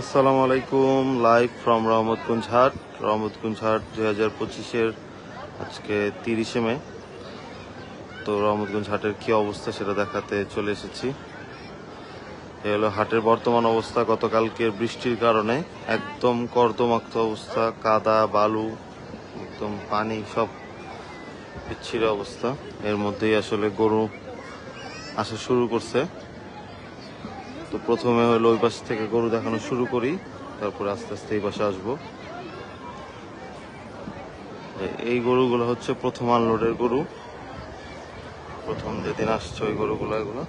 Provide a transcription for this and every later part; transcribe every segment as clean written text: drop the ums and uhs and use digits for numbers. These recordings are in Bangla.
আসসালামু আলাইকুম। লাইভ ফ্রম রহমতগঞ্জ হাট। রহমতগঞ্জ হাট 2025-এর আজকে 30শে মে। তো রহমতগঞ্জ হাটের কি অবস্থা সেটা দেখাতে চলে এসেছি। এ হলো হাটের বর্তমান অবস্থা। গতকালকের বৃষ্টির কারণে একদম কর্দমাক্ত অবস্থা, কাদা বালু, একদম পানি, সব বিচ্ছিরি অবস্থা। এর মধ্যেই আসলে গরু আসা শুরু করছে। তো প্রথমে হলো ওই পাশ থেকে গরু দেখানো শুরু করি, তারপরে আস্তে আস্তে এই পাশে আসবো। এই গরুগুলো হচ্ছে প্রথম আনলোডের গরু, প্রথম যেদিন আসছে ওই গরুগুলো। এগুলো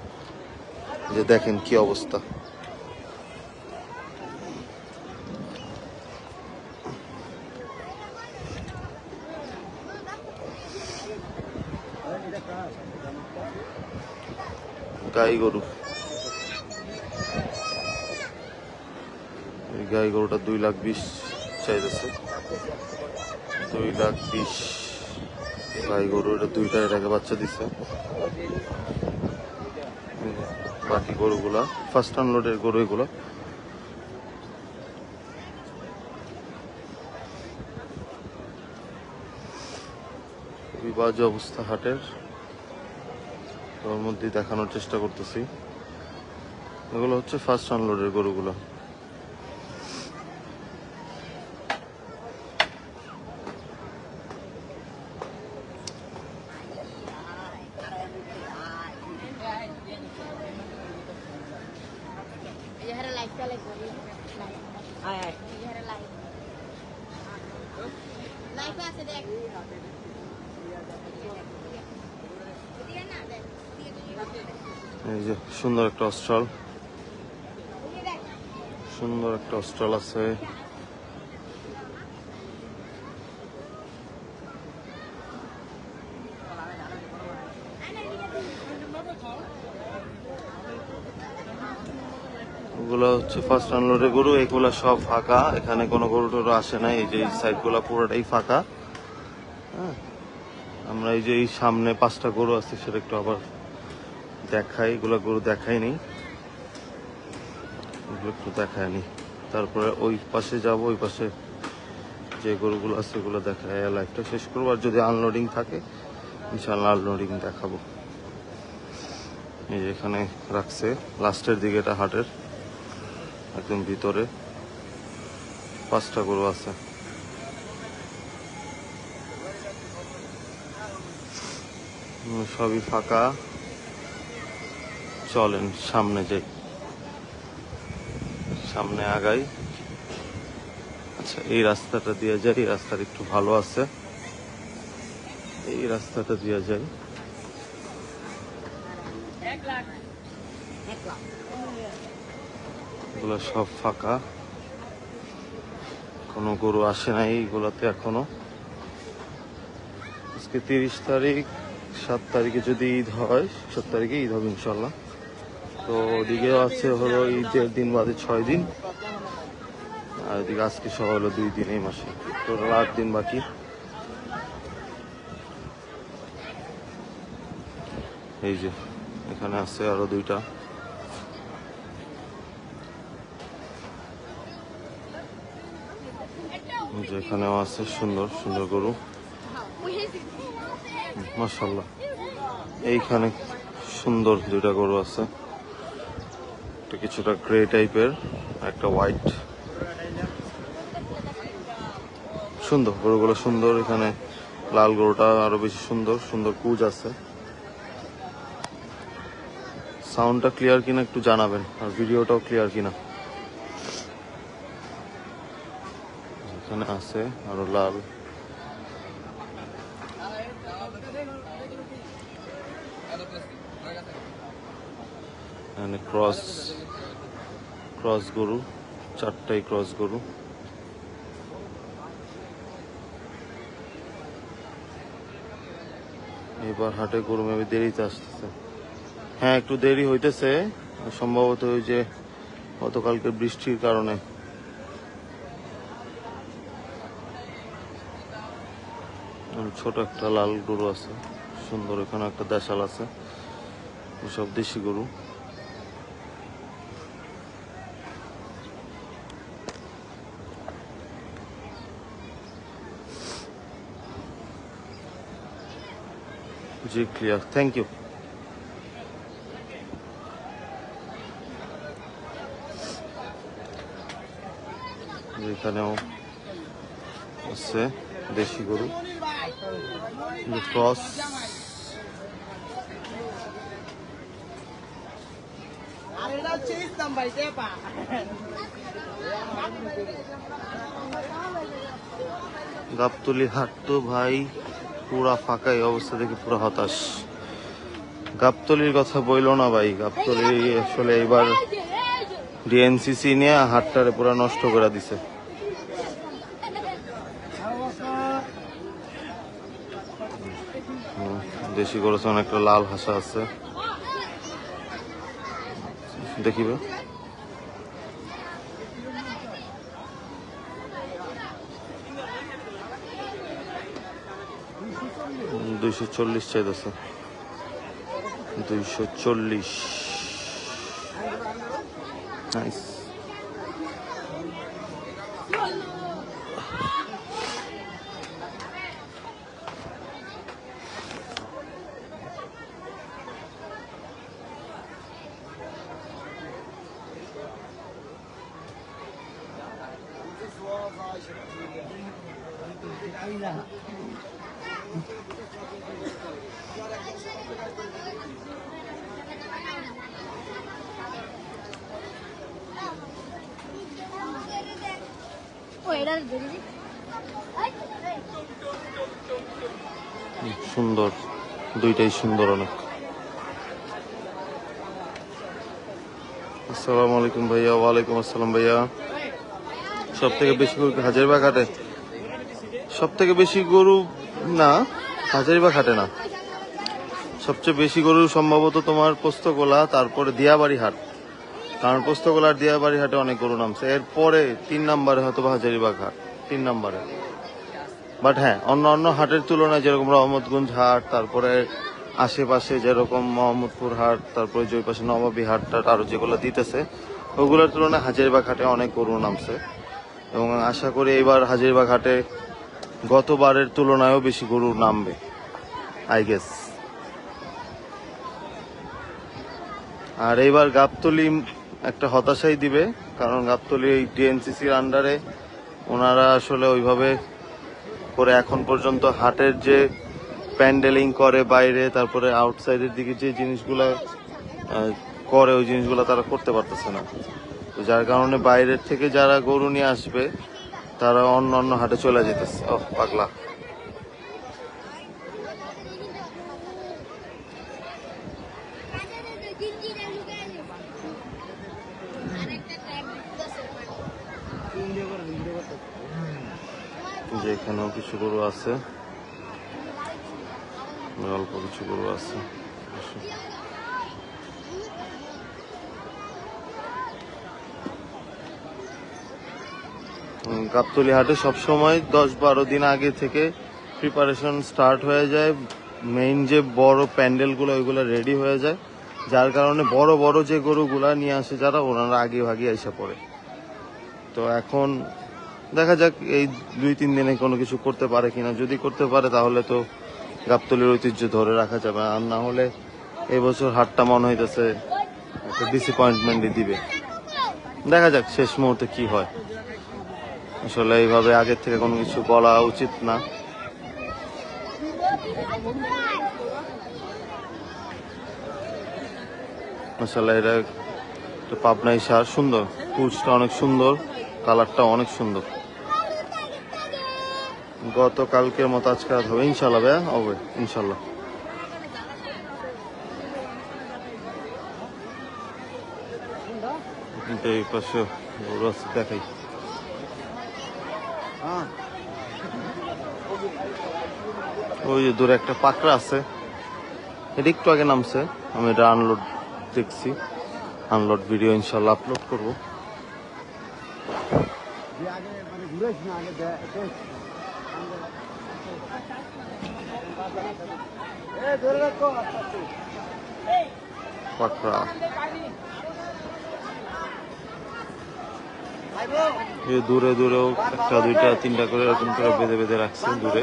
যে দেখেন কি অবস্থা। গাই গরু, এই গাই গরুটা 2,20,000 চাইতেছে। 2,20,000 গাই গরু। এটা দুইটা, এটাকে বাচ্চা দিছে। বাকি গরুগুলা ফার্স্ট আনলোডের গরু এগুলো। খুবই বাজে অবস্থা হাটের, ওর মধ্যেই দেখানোর চেষ্টা করতেছি। এগুলো হচ্ছে ফার্স্ট আনলোডের গরুগুলো। এই যে সুন্দর একটা অস্ট্রাল, সুন্দর একটা অস্ট্রাল আছে। ওগুলো হচ্ছে ফার্স্ট আনলোডের গরু। এগুলা সব ফাঁকা, এখানে কোনো গরু টরু আসে না। এই যে এই সাইড গুলা পুরোটাই ফাঁকা। হ্যাঁ, আমরা এই যে এই সামনে 5টা গরু আছে, সেটা একটু আবার দেখাই। এগুলো গরু দেখাইনি, এগুলো একটু দেখায়নি। তারপরে ওই পাশে যাব, ওই পাশে যে গরুগুলো আছে এগুলো দেখায় লাইভটা শেষ করবো। আর যদি আনলোডিং থাকে ইনশাল্লাহ আনলোডিং দেখাবো। এই যে এখানে রাখছে লাস্টের দিকে, এটা হাটের একদম ভিতরে 5টা গরু আছে। সবই ফাঁকা। চলেন সামনে যাই, সামনে আগাই। আচ্ছা, এই রাস্তাটা দিয়ে যাই, এই রাস্তাটা একটু ভালো আছে। এই রাস্তাটা দিয়ে যাই। এগুলো সব ফাঁকা, কোনো গরু আসে নাই এইগুলাতে এখনো। আজকে 30 তারিখ, 7 তারিখে যদি ঈদ হয়, 7 তারিখে ঈদ হবে ইনশাল্লাহ। তো ওদিকেও আছে হলো ঈদের দিন বাদে 6 দিন, আর ওদিকে আজকে সহ হলো 2 দিন এই মাসে। টোটাল 8 দিন বাকি। এই যে এখানে আছে আরো 2টা। যে এখানেও আছে সুন্দর সুন্দর গরু, মাশাআল্লাহ। এইখানে সুন্দর 2টা গরু আছে, একটা কিছুটা গ্রে টাইপের, একটা হোয়াইট। সুন্দর গরুগুলো, সুন্দর। এখানে লাল গরুটা আরো বেশি সুন্দর, সুন্দর কুজ আছে। সাউন্ডটা ক্লিয়ার কিনা একটু জানাবেন, আর ভিডিওটাও ক্লিয়ার কিনা। এখানে আছে আরো লাল। এখানে ক্রস ক্রস গরু, 4টাই ক্রস গরু। এবার হাটে গরু মেবি দেরিতে আসতেছে। হ্যাঁ, একটু দেরি হইতেছে, সম্ভবত ওই যে গতকালকে বৃষ্টির কারণে। ছোট একটা লাল গরু আছে, সুন্দর। এখানে একটা দেশাল আছে, সব দেশি গরু। জি ক্লিয়ার, থ্যাংক ইউ। এখানেও আছে দেশি গরু, ক্রস। গাবতলী হাট তো ভাই পুরা ফাঁকা, এই অবস্থা দেখে পুরো হতাশ। গাবতলীর কথা বইল না ভাই, গাবতলী আসলে এবার ডিএনসিসি নিয়ে হাটটারে পুরা নষ্ট করে দিছে। দেশি গরু একটা লাল হাসা আছে, দেখিবে 240 চাইতেছে, 240। নাইস। সুন্দর, দুইটাই সুন্দর অনেক। আসসালামু আলাইকুম ভাইয়া। ওয়ালাইকুম আসসালাম ভাইয়া। সব থেকে বেশি গরু হাজারিবাগ হাটে? সব থেকে বেশি গরু না, হাজারিবাগ হাটে না। সবচেয়ে বেশি গরু সম্ভবত তোমার পোস্তগোলা, তারপরে দিয়াবাড়ি হাট। কারণ পোস্তগোলার দিয়াবাড়ি হাটে অনেক গরু নামছে। এরপরে 3 নম্বরে হয়তো হাজারিবাগ হাট, 3 নম্বরে। বাট হ্যাঁ, অন্য হাটের তুলনায় যেরকম রহমতগঞ্জ হাট, তারপরে আশেপাশে যেরকম মোহাম্মদপুর হাট, তারপরে যে পাশে নবাবী হাট টাট আরো যেগুলো দিতেছে, ওগুলোর তুলনায় হাজারিবাগ হাটে অনেক গরু নামছে। এবং আশা করি এবার হাজারিবাগ হাটে গতবারের তুলনায়ও বেশি গরু নামবে, আই গেস। আর এইবার গাবতলী একটা হতাশাই দিবে, কারণ গাবতলী ডিএনসিসির আন্ডারে, ওনারা আসলে ওইভাবে করে এখন পর্যন্ত হাটের যে প্যান্ডেলিং করে বাইরে, তারপরে আউটসাইডের দিকে যে জিনিসগুলো করে, ওই জিনিসগুলো তারা করতে পারতেছে না। তো যার কারণে বাইরের থেকে যারা গরু নিয়ে আসবে তারা অন্য হাটে চলে যেতেছে। ও পাগলা। যে এখানেও কিছু গরু আছে, অল্প কিছু গরু আছে। গাবতলী হাটে সবসময় 10-12 দিন আগে থেকে প্রিপারেশন স্টার্ট হয়ে যায়। মেইন যে বড় প্যান্ডেলগুলো ওইগুলো রেডি হয়ে যায়, যার কারণে বড় বড় যে গরুগুলা নিয়ে আসে যারা, ওনারা আগে ভাগে এসে পড়ে। তো এখন দেখা যাক এই 2-3 দিনে কোনো কিছু করতে পারে কিনা। যদি করতে পারে তাহলে তো গাবতলীর ঐতিহ্য ধরে রাখা যাবে, আর না হলে এবছর হাটটা মনে হইতেছে একটা ডিসঅ্যাপয়েন্টমেন্টই দিবে। দেখা যাক শেষ মুহূর্তে কি হয়। আসলে এইভাবে আগের থেকে কোনো কিছু বলা উচিত না। আসলে এটা একটা পাবনাই সার, সুন্দর, পুঁচটা অনেক সুন্দর, কালারটা অনেক সুন্দর। গতকালকের মতো আজকে হবে ইনশাল্লাহ ভাইয়া, হবে ইনশাল্লাহ। এই পাশে গরু আছে, দেখাই। ওই যে দূরে একটা পাকড়া আছে, এটা একটু আগে নামছে। আমি এটা আনলোড দেখছি, আনলোড ভিডিও ইনশাল্লাহ আপলোড করবো। পাকড়া দূরে দূরেও 1, 2, 3 করে এরকম করে বেঁধে বেঁধে রাখছে দূরে।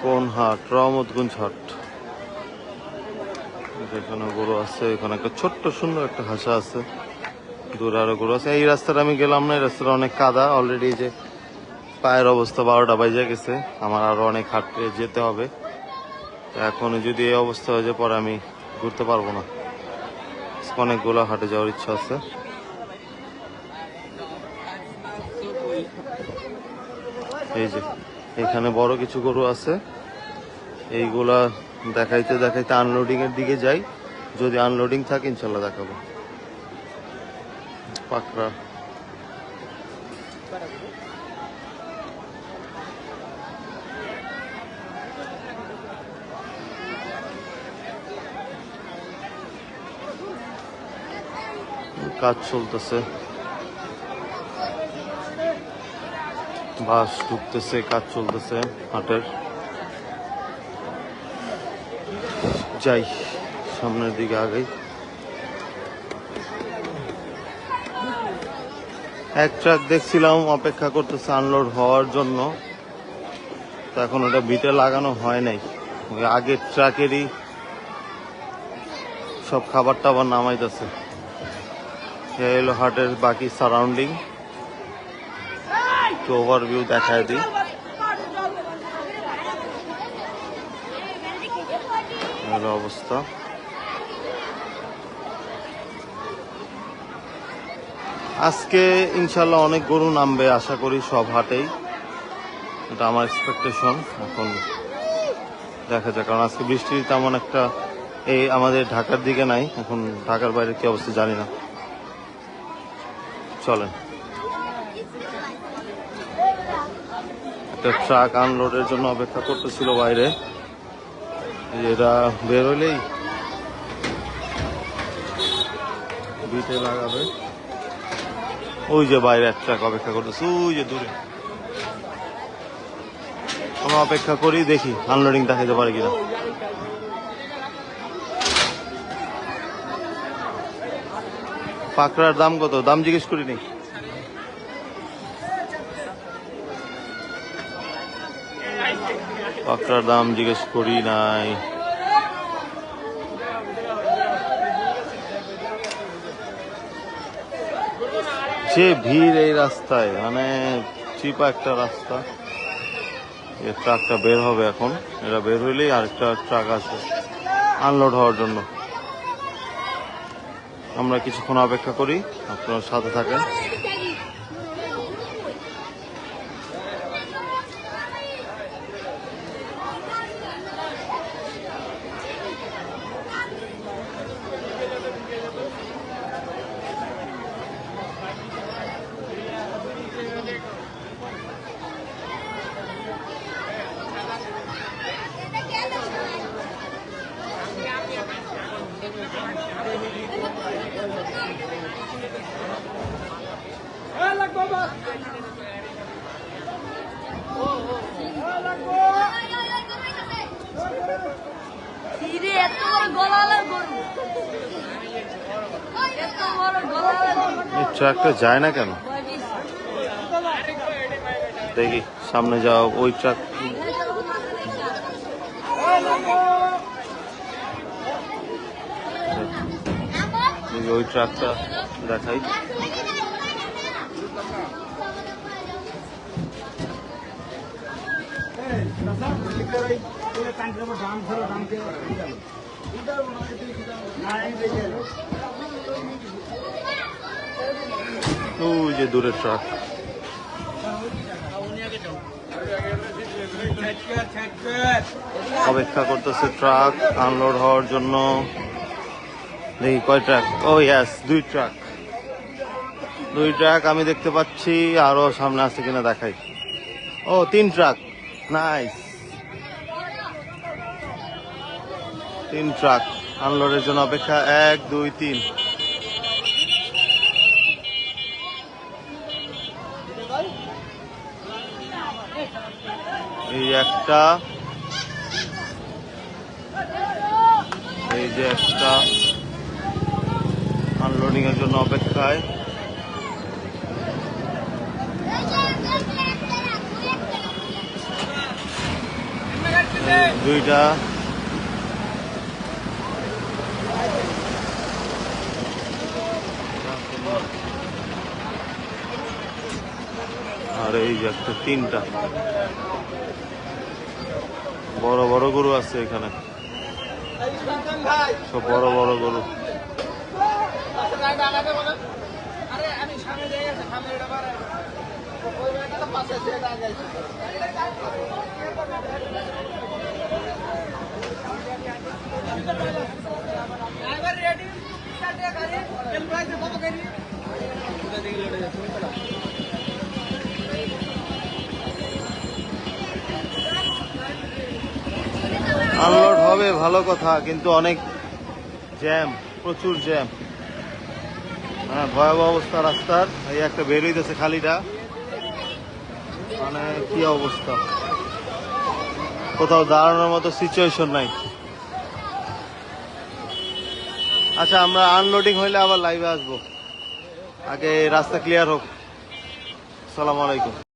কোন হাট? রহমতগঞ্জ হাট। এখানে গরু আছে, এখানে একটা ছোট্ট সুন্দর একটা হাসা আছে, দূরে আরো গরু আছে। এই রাস্তাটা আমি গেলাম না, এই রাস্তাটা অনেক কাদা অলরেডি। যে পায়ের অবস্থা 12টা বাজে গেছে, আমার আরো অনেক হাঁটতে যেতে হবে। এখন যদি এই অবস্থা হয়ে যায় পরে আমি ঘুরতে পারবো না। অনেকগুলো হাটে যাওয়ার ইচ্ছা আছে। এই যে এখানে বড় কিছু গরু আছে, এইগুলা দেখাইতে দেখাইতে আনলোডিং এর দিকে যাই। যদি আনলোডিং থাকে ইনশাল্লাহ দেখাবো। পাকড়া কাজ চলতেছে, বাস ঢুকতেছে, কাজ চলতেছে হাটের। যাই সামনের দিকে আগেই। এক ট্রাক দেখছিলাম অপেক্ষা করতেছে আনলোড হওয়ার জন্য, তো এখন ওটা ভিটে লাগানো হয় নাই। ওই আগের ট্রাকেরই সব খাবার টাবার নামাইতেছে। এই হলো হাটের বাকি সারাউন্ডিং, একটু ওভারভিউ দেখায় দিই। হলো অবস্থা। আজকে ইনশাল্লাহ অনেক গরু নামবে আশা করি সব হাটেই, এটা আমার এক্সপেকটেশন। এখন দেখা যাক, কারণ আজকে বৃষ্টি তেমন একটা এই আমাদের ঢাকার দিকে নাই। এখন ঢাকার বাইরে কি অবস্থা জানি না। চলেন, একটা ট্রাক আনলোডের জন্য অপেক্ষা করতেছিল বাইরে, এরা বের হলেই ভিটে লাগাবে। ওই যে বাইরে এক ট্রাক অপেক্ষা করতেছে, ওই যে দূরে। আমরা অপেক্ষা করি, দেখি আনলোডিং দেখাতে পারে কিনা। পাকড়ার দাম কত? দাম জিজ্ঞেস করিনি। পাকড়ার দাম জিজ্ঞেস করি নাই। যে ভিড় এই রাস্তায়, মানে চিপা একটা রাস্তা। এই ট্রাকটা বের হবে এখন, এটা বের হইলেই আরেকটা ট্রাক আসবে আনলোড হওয়ার জন্য। আমরা কিছুক্ষণ অপেক্ষা করি, আপনার সাথে থাকেন। ট্রাকটা যায় না কেন দেখি, সামনে যাও। ওই ট্রাক, ওই ট্রাকটা দেখাই। ওই যে দূরের ট্রাক। অপেক্ষা করতেছে ট্রাক আনলোড হওয়ার জন্য। দেখি কয় ট্রাক। ও ইয়াস, দুই ট্রাক, দুই ট্রাক আমি দেখতে পাচ্ছি। আরো সামনে আছে কিনা দেখাই। ও 3 ট্রাক, নাইস। 3 ট্রাক আনলোডের জন্য অপেক্ষা। 1 2 3। এই একটা, এই যে একটা আনলোডিং এর জন্য অপেক্ষায়। দুইটা আর এই যে একটা তিনটা বড় বড় গরু আছে এখানে, সব বড় বড় গরু। আনলোড হবে ভালো কথা, কিন্তু অনেক জ্যাম, প্রচুর জ্যাম। হ্যাঁ, ভয়াবহ অবস্থা রাস্তার। এই একটা বের হইতেছে খালিটা, মানে কি অবস্থা, কোথাও দাঁড়ানোর মতো সিচুয়েশন নাই। আচ্ছা, আমরা আনলোডিং হইলে আবার লাইভে আসবো, আগে রাস্তা ক্লিয়ার হোক। আসসালামু আলাইকুম।